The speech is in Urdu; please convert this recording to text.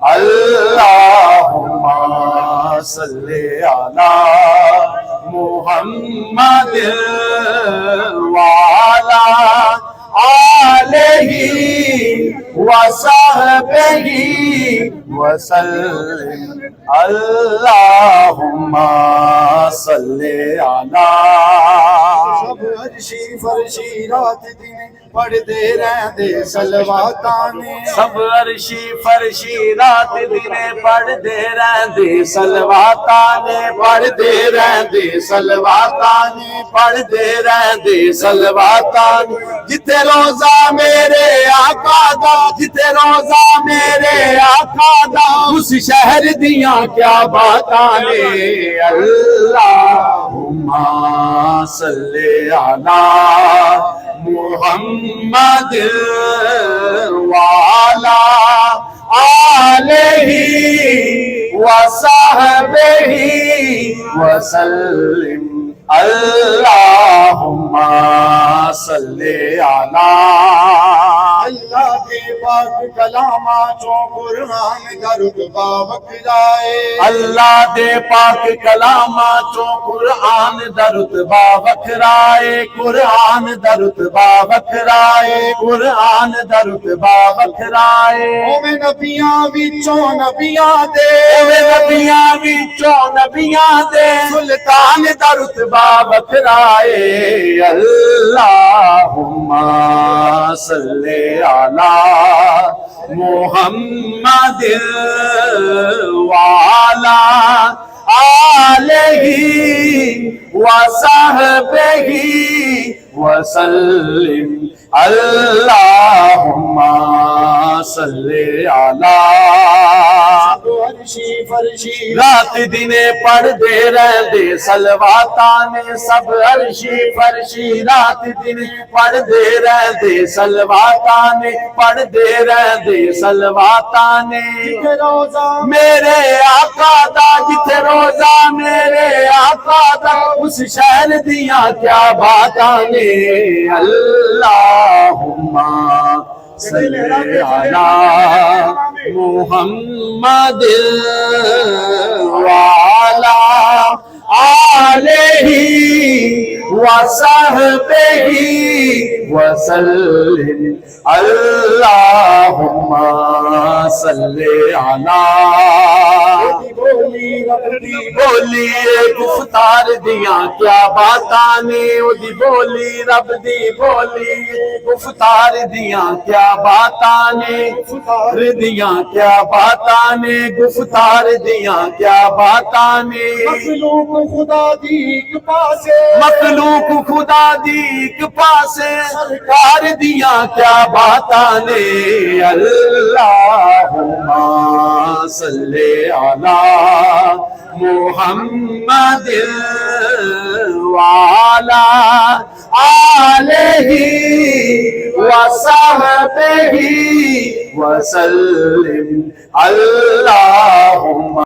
اللہم صلی علی محمد وعلی آلہ وصحبہ وسلم اللہم صلی علی سب عرشی فرشی رات دن پڑھتے رہندے سلواتانے سب عرشی فرشی رات دن پڑھتے رہندے سلواتانے پڑھتے رہندے سلواتانے پڑھتے رہندے سلواتانے جتے روزہ میرے آقا دا جتے روزہ میرے آقا دا اس شہر دیاں کیا باتانے اللہم صلی علی محمد وعلی آلہ وصحبہ وسلم اللہم صلی علی اللہ کے پاک کلامہ چوں قرآن درد باوک جائے اللہ دے پاک کلامہ چوں قرآن درد باوکھرائے قرآن درد باوکھرائے قرآن درد باوکھرائے اوے نبیاں وچوں نبیاں دے اوے نبیاں وچوں نبیاں دے سلطان درد باوکھرائے اللہم صلی علی محمد وعلی آلہ وصحبہ وسلم اللہم صلی علی عرشی فرشی رات دن پڑھتے رہندے سلواتانے سب عرشی فرشی رات دن پڑھتے رہندے سلواتانے پڑھتے رہندے سلواتانے روزہ میرے آقا دا جتے روزہ میرے آقا دا اس شہر دیاں کیا باتانے اللہم صلی علی محمد وعلی آلہ وصحبہ وسلم اللہم صلی علی بولی ربی بولیے گفتار دیاں کیا باتانے او دی بولی رب دی بولی گفتار دیاں کیا باتانے گفتار دیاں کیا باتانے گفتار دیاں کیا باتانے مخلوق خدا دی ایک پاسے مخلوق خدا دی ایک پاسے سرکار دیاں کیا باتانے اللہم صلی علی محمد وعلی آلہ وصحبہ وسلم اللہم